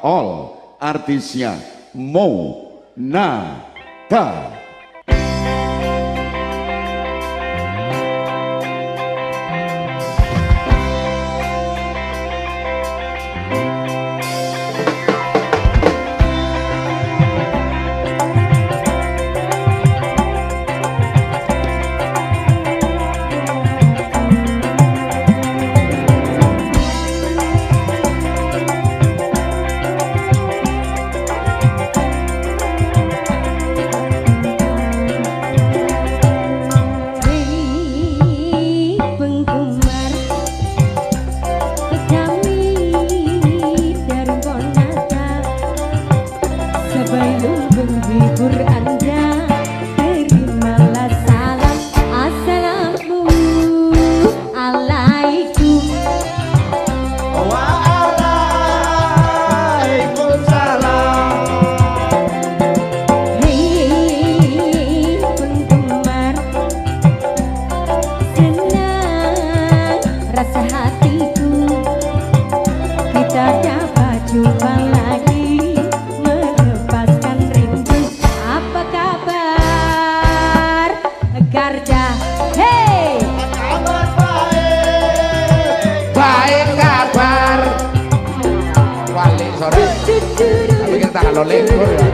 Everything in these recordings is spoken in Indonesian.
all artisnya Monata. Tapi kita kalau lembur ya.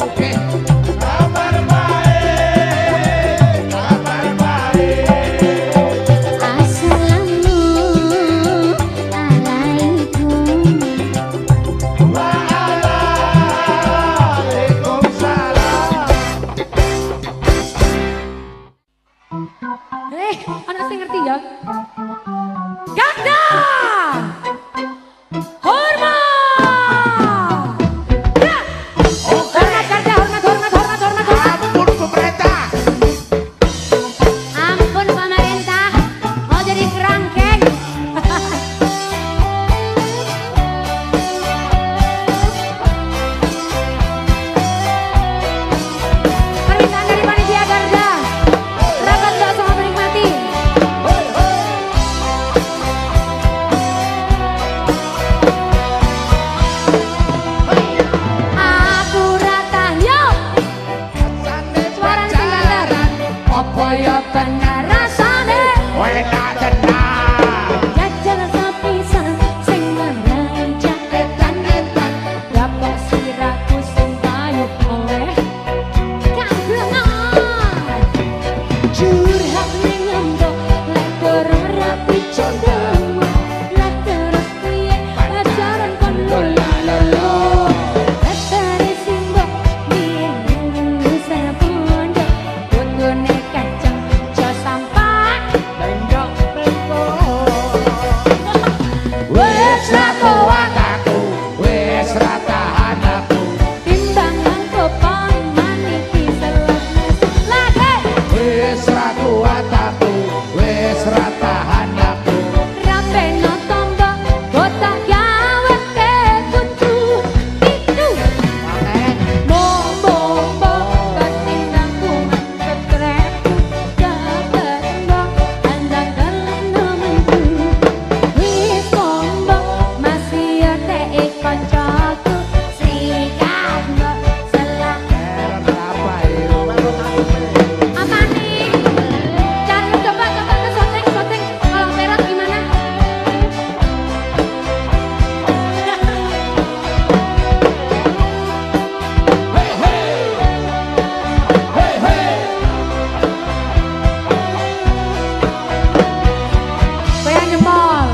Oke. bener rasane enak tenan. jajal sepisan sing marai jaketan etan dapat siraku sing payu oleh kablengan curhat ning embok lek kurang rapi condong lek terus piye pacaran kon lola lolo dari simbok biar lulusan pondok buntune kacang jos sampah bendok Wes ra kuat aku, wes ra tahan aku. timbangan kopong maniki selemes lagi Wes ra kuat aku, wes ra tahan aku. rapeno tombo botak gawe ke kutu itu bombo ketimbang kuman kekrek dapat mbok andang dalam nemenku wis bombo masih ate kancaku sikat mbok selak Apa itu? apa nih cari coba ke syuting kalau merah gimana Hey hey. Bayang nyemol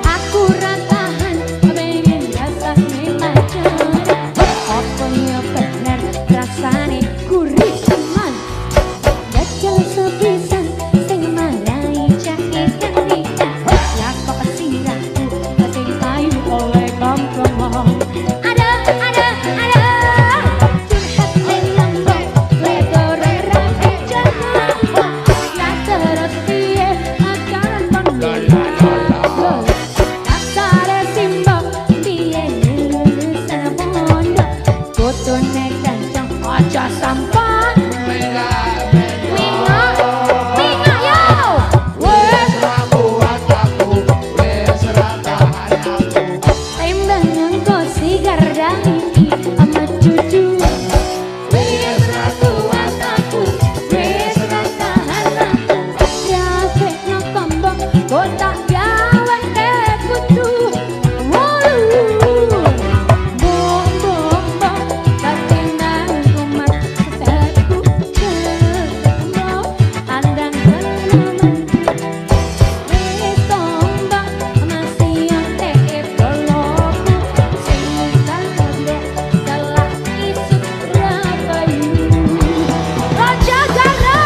aku ratahan pengen rasane pacaran apa ya bener rasane gurih teman jajal sepisan sing marai jaketan nikah lah kok sirahku sing payu oleh kampung ada curhat ning lembok ledor rapi jangan lah terus piye pacaran kon lola kasare simbok piye lulusan pondok kutune kancang aja sampah minga yo Wes ra kuat aku, wes ra tahan aku. timbangan kok sigar dari ama cucu wis ra kuat aku wis ra tahan aku rape no tombok botak gawe ke kutu bombo ketimbang kumat seteku cemo andang dalam wis tombak masih ate toloku sing kalbe salah isuk rabayu Raja Garo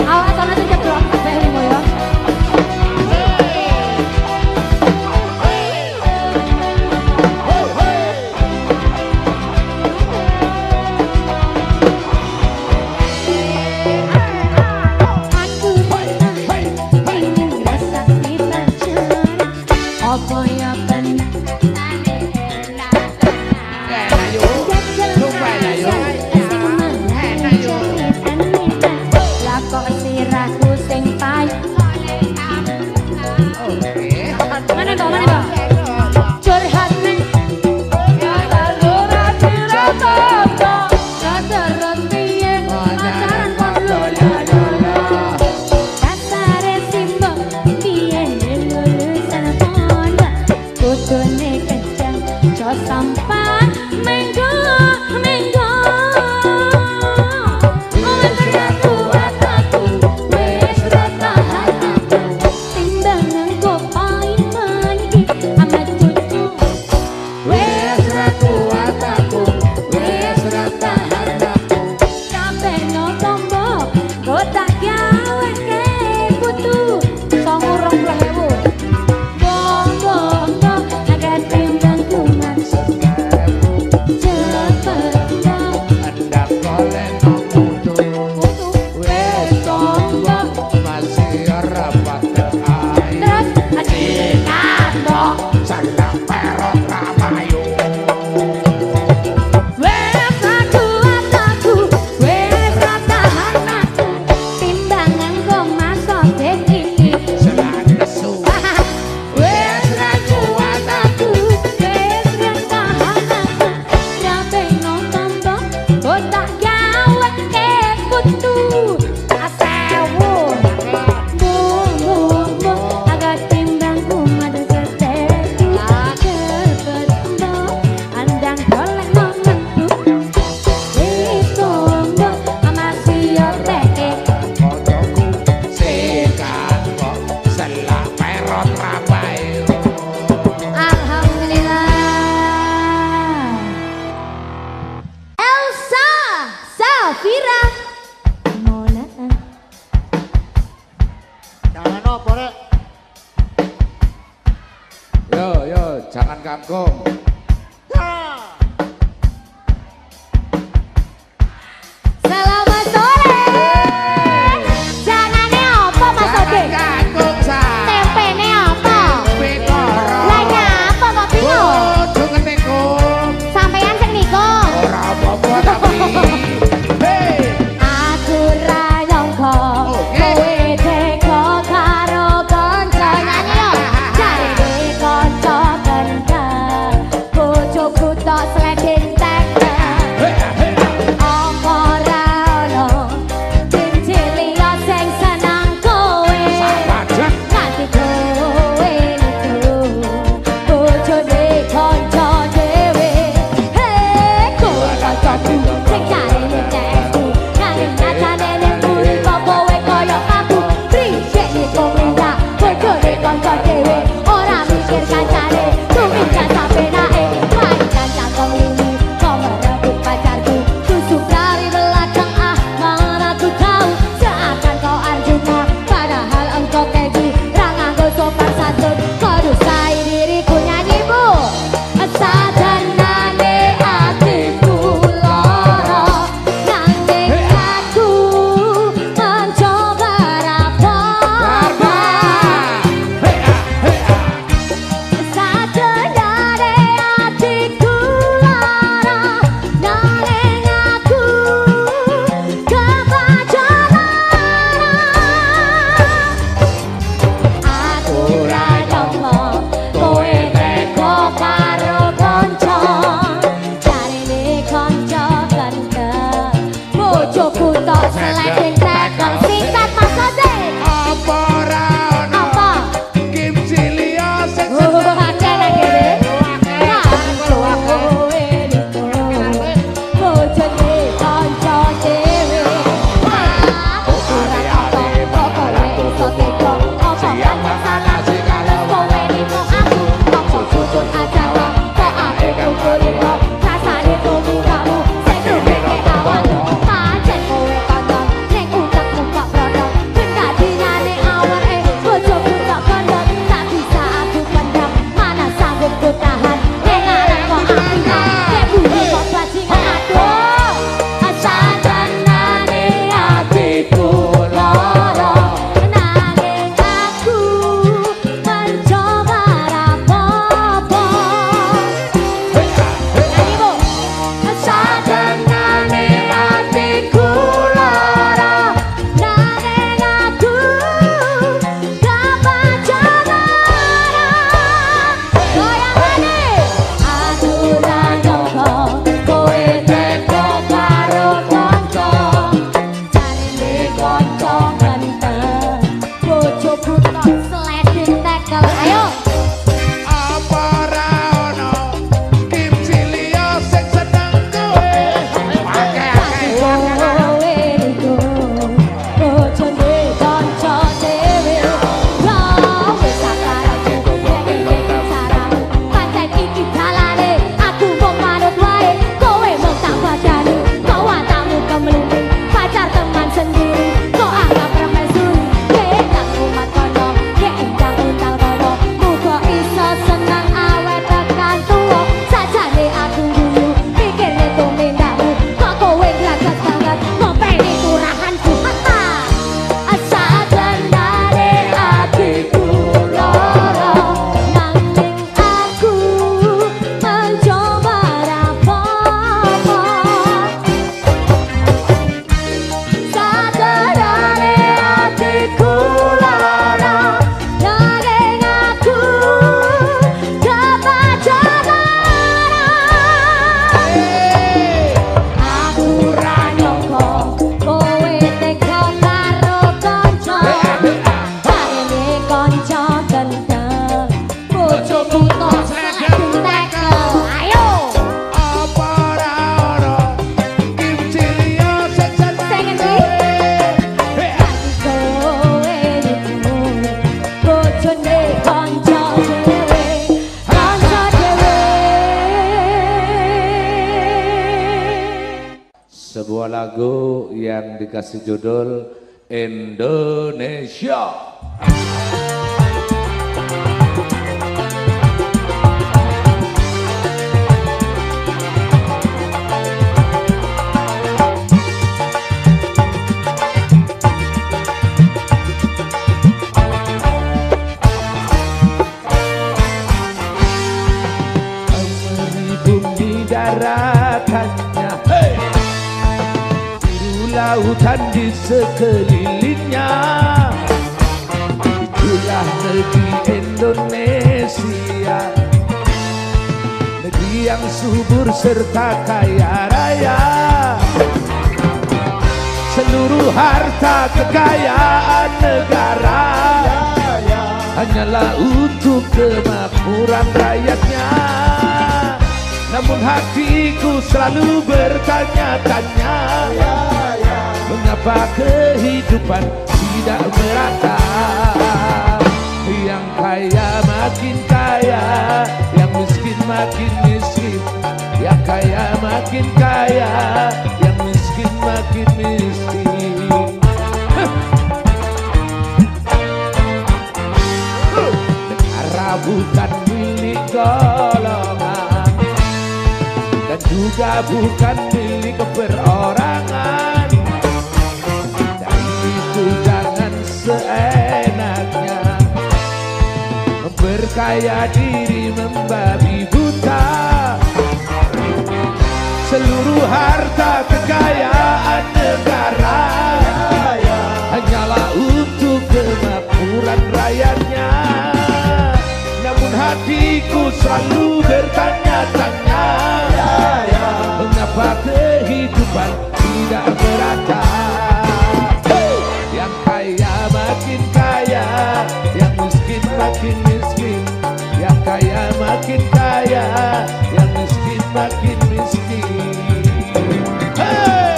awas ana sing jeblok kabeh limo ya aku pengen ngrasani pacaran apa ya bener Enak yo. Sumpah enak yo. Enak yo. lah kok sirahku sing payu Oke. mana kok curhat ning terus piye pacaran kon lola kasare simbok piye lulusan pondok kutune kencang jos sampah menggo wis ra kuat aku wis ra tahan aku timbangan kok payu ama cucu Wes ra kuat aku, wes ra tahan aku. kabeh no tombok botak gawe ke kutu 20.000 bombo agak timbang kumat Yo, jangan kangkung. Selamat sore. Jangannya apa Mas Ode? Kangkung sa. Tempene apa? Pikoro. Lanya apa Kok bingung? Jangan nikung. Sampeyan sing nikung. Ora apa-apa tapi. Hey. Aku ra nyangka kowe teko karo kanca nyanyi yo. Jarine kanca kendang bojoku tok sleding tekel. Apa ra ono cincin liya sing seneng kowe. Sabajan. Nganti kowe niku bojone kanca dhewe. Hei kowe kancaku sing jarine teku nanging nyatane ning buri kok kowe koyo aku. Prisik niku minta bojone kanca dhewe ora mikir kancane tumindak sapenake. Mari kancang kong lini kok merebut pacarku tusuk dari belakang mana aku tahu seakan kau Arjuna padahal engkau keju ranganggo sopan santun kau dusai diriku nyanyi bu sadanane hatiku lara nanging aku mencoba rapopo sadanane hatiku lara nanging aku kebaca lara aku ra nyangka kowe teko karo kanca jarine kanca kendeng bojoku tok sleding tekel singkat Mas Ode Apa ora ono? apa Kimchi liya sing akeh nang kene kowe niku bojone kanca dhewe aku ra nyangka kok kowe iso teko apa kanca sana kowe niku aku kok jujur aja kok aku kukulino rasane tumindamu sing duweke awakmu pancen kowe kandang ning utekmu kok blodong kendadiane awake bojoku kok kondang tak bisa aku pendam mana sanggup ku tahan ning arep kok apian nek bunyi kok bajingan aduh sadanane hatiku lara nanging aku mencoba rapopo nyanyi bu sadanane hatiku lara nanging aku kebaca lara goyangane aku ra nyangka kowe teko karo kanca jarine kanca kendeng bojoku tok sleding tekel ayo Apa ora ono? Kimchi liya sing seneng kowe. Akeh-akeh. kowe niku bojone kanca dhewe kowe sakaraku iki saramu pancen iki dalane aku mung manut wae kowe mung tak badani kok watamu kemlunting pacar teman sendiri kok anggap permaisuri kekang umat kono keendang undang rono muga iso seneng awet tekan tuwa sajane aku dulu pikirne tumindakmu kok kowe gragas banget ngopeni turahanku sadanane hatiku lara nanging aku mencoba rapopo sadanane hatiku lara nanging aku kebaca lara aku ra nyangka kowe tega karo kanca jarine kanca kendeng bojoku tok sleding tekel ayo Apa ora ono? Kimchi liya sing seneng Sing endi? kowe. kowe niku bojone kanca dhewe kanca dhewe Sebuah lagu yang dikasih judul Indonesia. daratannya, biru lautan di sekelilingnya. Itulah negeri Indonesia, negeri yang subur serta kaya raya. Seluruh harta kekayaan negara hanyalah untuk kemakmuran rakyatnya. Namun hatiku selalu bertanya-tanya, mengapa kehidupan tidak merata? Yang kaya makin kaya, yang miskin makin miskin. Yang kaya makin kaya, yang miskin makin miskin. Negara bukan milik golongan, dan juga bukan milik perorangan. Dari itu jangan seenaknya memperkaya diri membabi buta. Seluruh harta kekayaan negara hanyalah untuk kemakmuran rakyatnya. Namun hatiku selalu bertanya-tanya, mengapa kehidupan tidak merata? Yang kaya makin kaya, yang miskin makin miskin. Yang kaya makin kaya, yang miskin makin miskin. Hey!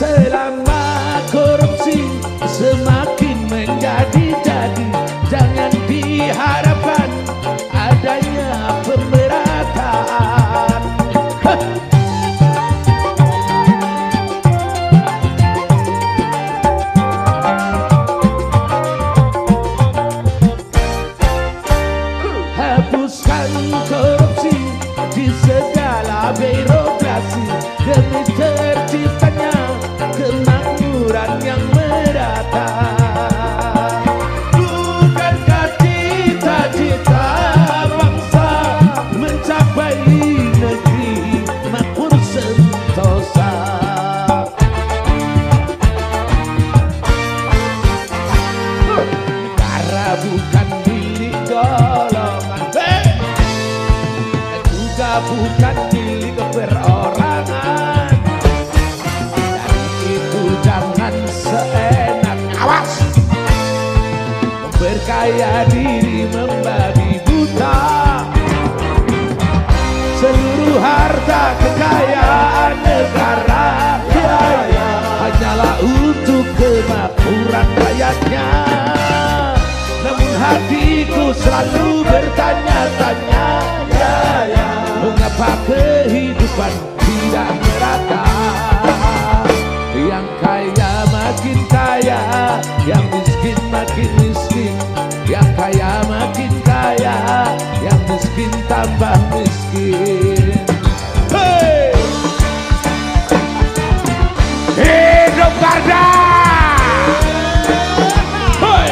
Selama korupsi semakin menjadi-jadi, jangan diharapkan adanya pemerataan. Hapuskan korupsi di segala birokrasi demi terciptanya kemakmuran yang merata. Bukankah cita-cita bangsa mencapai negeri makmur sentosa? Negara bukan milik golongan, dan juga bukan milik perorangan. Jangan seenak, awas, memperkaya diri membabi buta. Seluruh harta kekayaan negara hanyalah untuk kemakmuran rakyatnya. Namun hatiku selalu bertanya-tanya, mengapa kehidupan tidak merata? Yang kaya makin kaya, yang miskin makin miskin. Yang kaya makin kaya, yang miskin tambah miskin. Hey! Hidup Garda! Hey!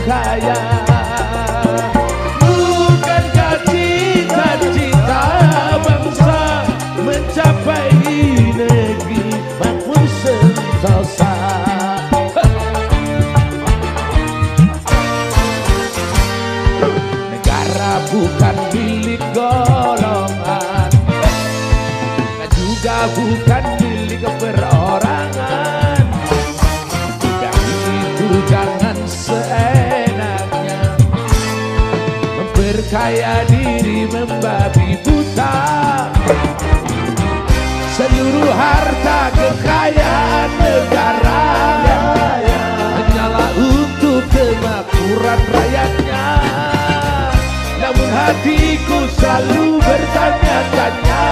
kaya. Bukankah cita-cita bangsa mencapai negeri makmur sentosa? Negara bukan milik golongan, juga bukan milik perorangan. Dari itu jangan seenaknya memperkaya diri membabi buta. Seluruh harta kekayaan negara hanyalah untuk kemakmuran rakyatnya. Namun hatiku selalu bertanya-tanya,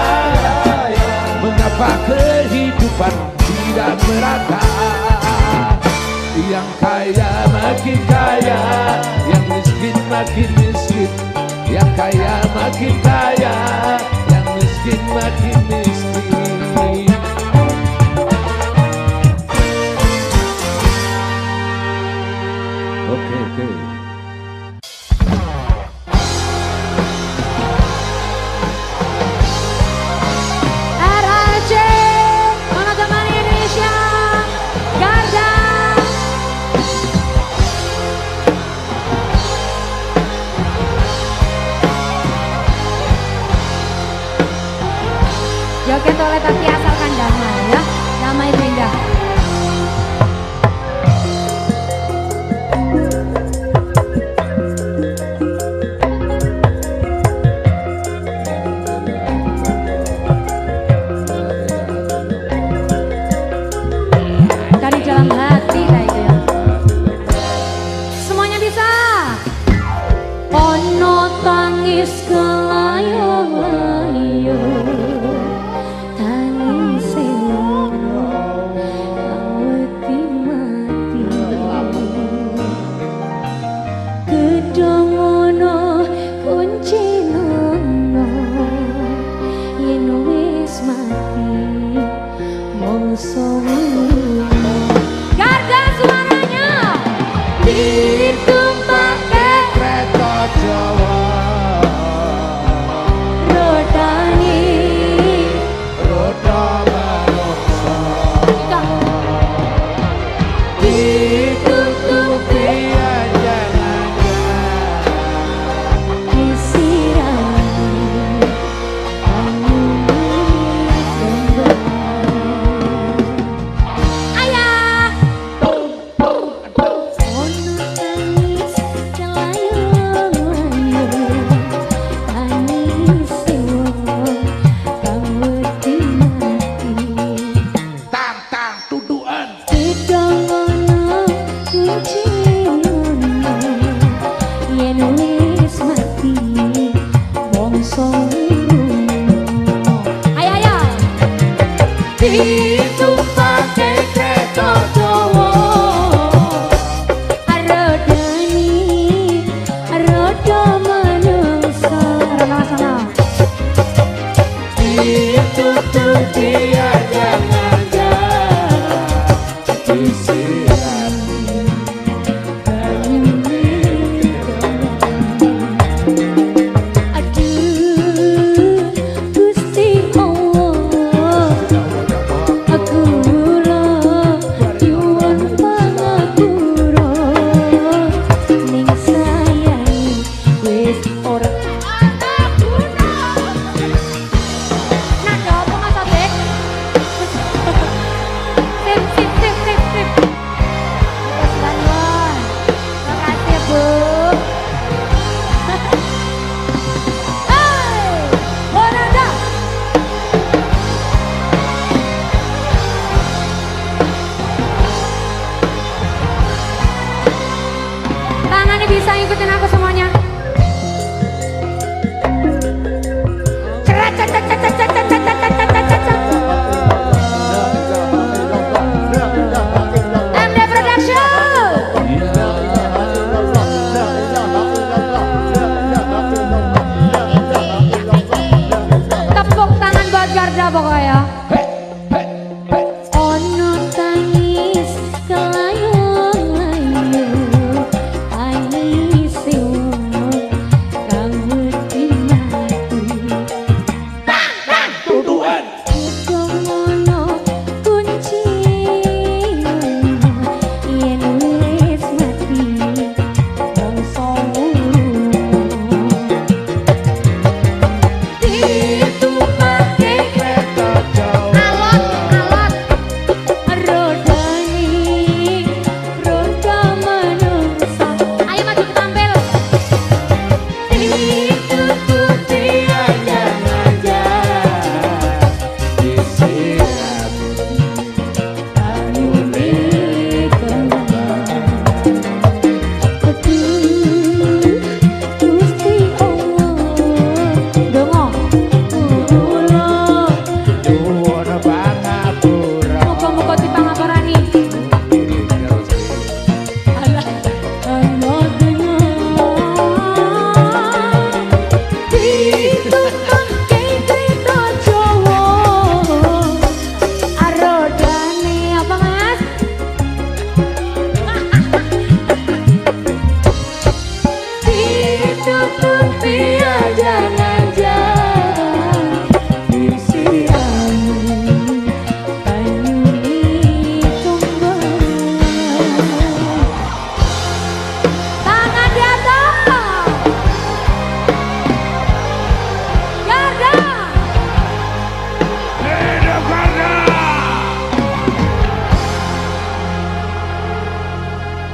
mengapa kehidupan tidak merata? Yang kaya makin kaya, yang miskin makin miskin. Yang kaya makin kaya, yang miskin makin miskin. Oke. RRC Mana Teman Indonesia Garda. Joget oleh tapi asalkan damai ya. Damai itu indah. Dari dalam hati kayak gitu ya. Semuanya bisa. Ono tangis kelayo-layo, tangis selono aweti mati. Gedong ono kunci nono yen wis mati mongso. Garda suaranya ditumpake Kereta Jawa rodani roda manungsa ditutupi angan-angan. disirami ayah ono ngapurani. Alah, ayo dengar. Dituntun cerita Jawa. Arodane apa Mas? Dituntun piye jangan-jangan disiang banyu tumbang. Tangan di atas. Garda.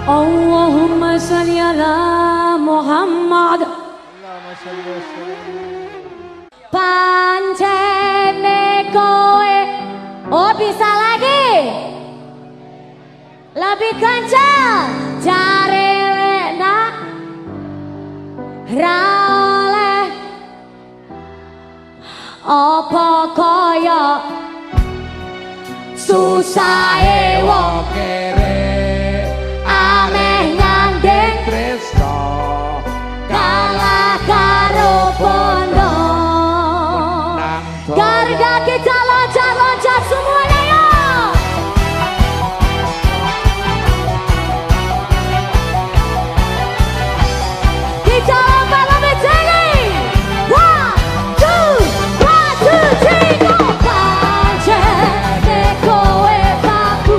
Allahumma sholli ala Muhammad. Pancene kowe oh bisa lagi lebih kencang cari nak rale apa kaya susah wong Kere ameh nyanding Tresno kalah karo bondo. Garda kita loncat-loncat semuanya yuk. Kita lompat lebih tinggi. 1, 2, 1, 2, 3, go. Pancene kowe paku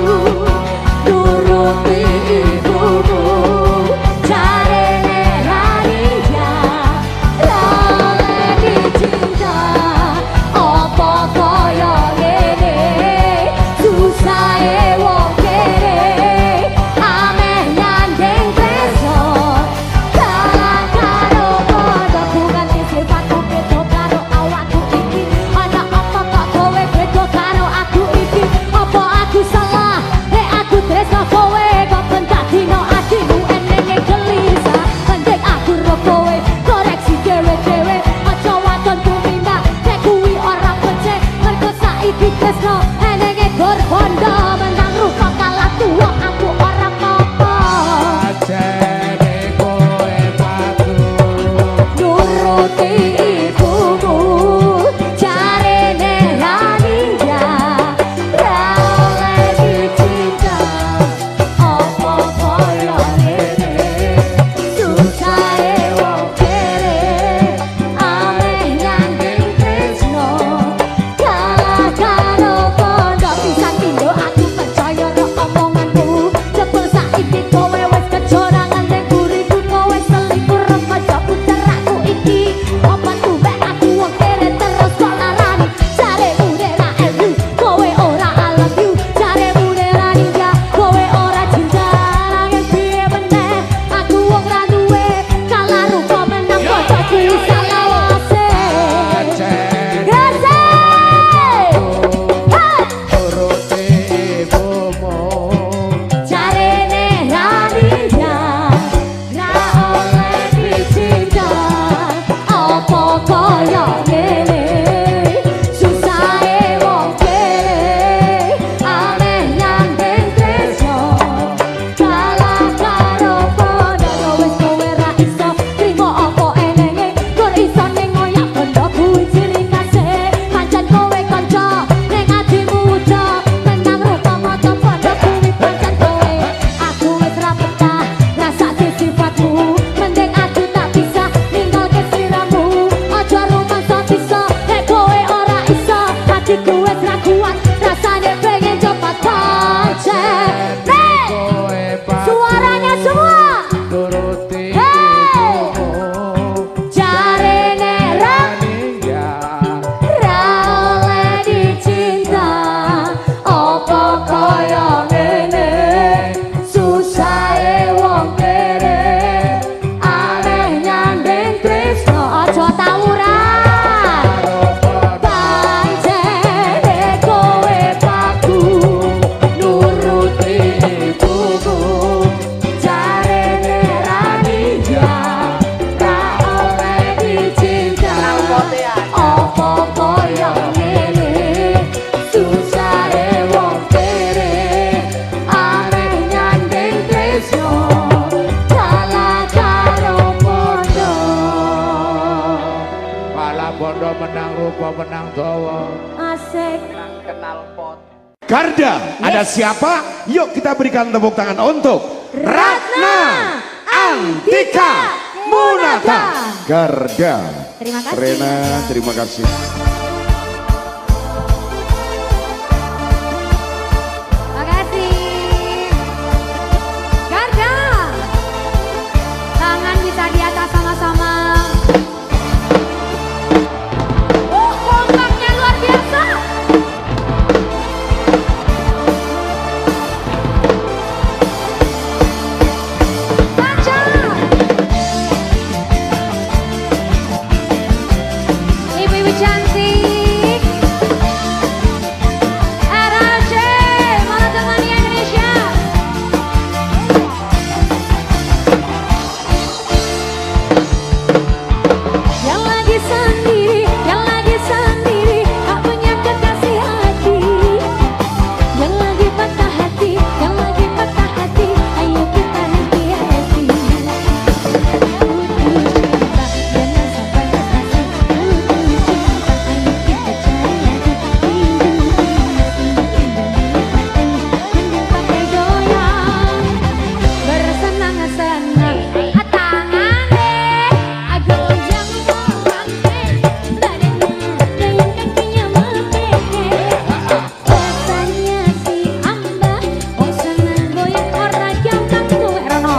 pemenang dawa. Asik. Garda, ada siapa? Yuk kita berikan tepuk tangan untuk Ratna Antika Munata. Garda. Terima kasih. Rena, terima kasih. Makasih. Garda. Tangan bisa di atas sama-sama. Kompaknya luar biasa. Baca. Ibu-ibu cantik. RRC, Malah Temania Indonesia. Yang lagi sendiri, tak punya kekasih hati. Yang lagi patah hati, ayo kita happy-happy. Putus cinta, jangan sampai basi. Putus cinta, ayo kita cari lagi. Mending pakai goyang, bersenang-senang. Tangannya goyang badannya, goyang kakinya melekeh. Rasanya si ambah, oh senang goyang orang gampang tuh Rono.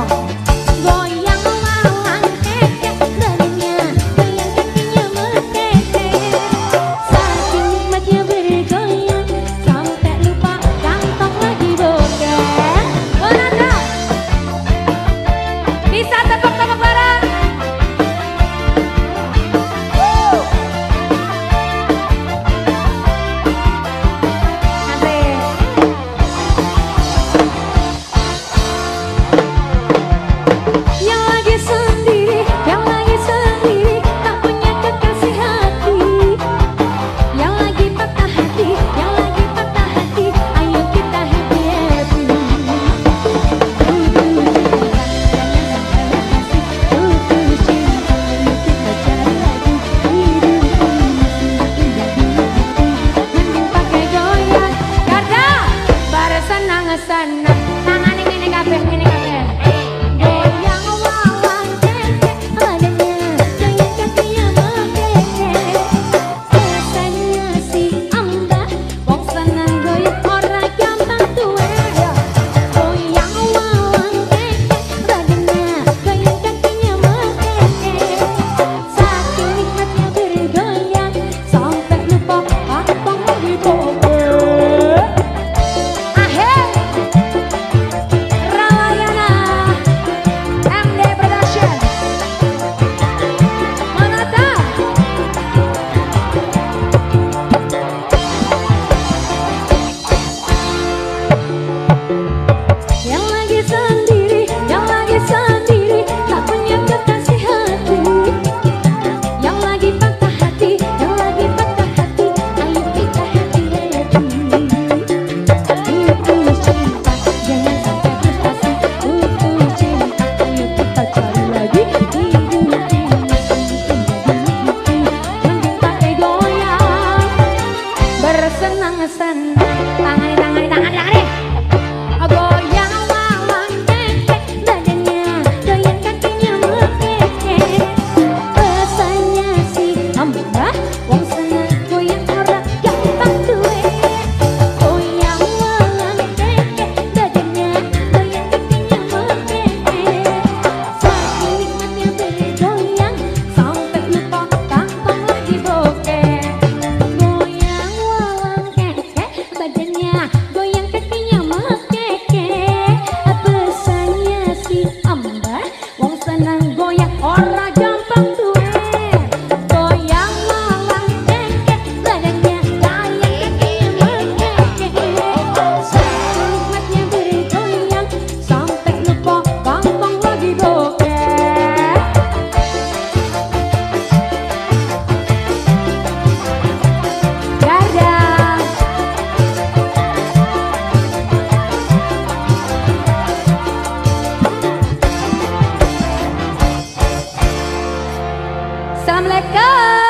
Goyang walang kekeh, badannya goyang kakinya melekeh. Saking nikmatnya bergoyang, sampai lupa kantong lagi bokeh. Bonanda, bisa tepuk-tepuk bareng. Yang lagi sendiri, tak punya kekasih hati. Yang lagi patah hati, ayo kita happy-happy. Putus cinta, jangan sampai basi. Putus cinta, ayo kita cari lagi. Mending pakai goyang. Garda, bersenang-senang. Tangan ini kabeh, goyang walang kekeh, badannya goyang kakinya melekeh. Rasanya si ambah, wong seneng goyang ora gampang tuwe. Goyang walang kekeh, badannya goyang kakinya melekeh. Saking nikmatnya bergoyang, sampai lupa kantong lagi bokeh. Ahe, Ramayana, MD Production, Monata. Yang lagi sendiri, tak punya kekasih hati. Yang lagi patah hati, ayo kita happy-happy. Putus cinta, jangan sampai frustasi. Putus cinta, ayo kita cari lagi. Mending pakai goyang, bersenang-senang. Tangan. Goyang walang kekeh, badannya goyang kakinya melekeh. Rasanya si ambah, wong seneng goyang ora gampang tuwe. Goyang walang kekeh, badannya goyang kakinya melekeh. Saking nikmatnya bergoyang, sampai lupa kantong lagi bokeh. Goyang walang kekeh, badannya goyang kakinya melekeh. Pesannya si ambah, wong seneng goyang ora gampang tuwe. Goyang walang kekeh, badannya goyang kakinya melekeh. Saking nikmatnya bergoyang, sampai lupa kantong lagi bokeh. Garda. Assalamualaikum.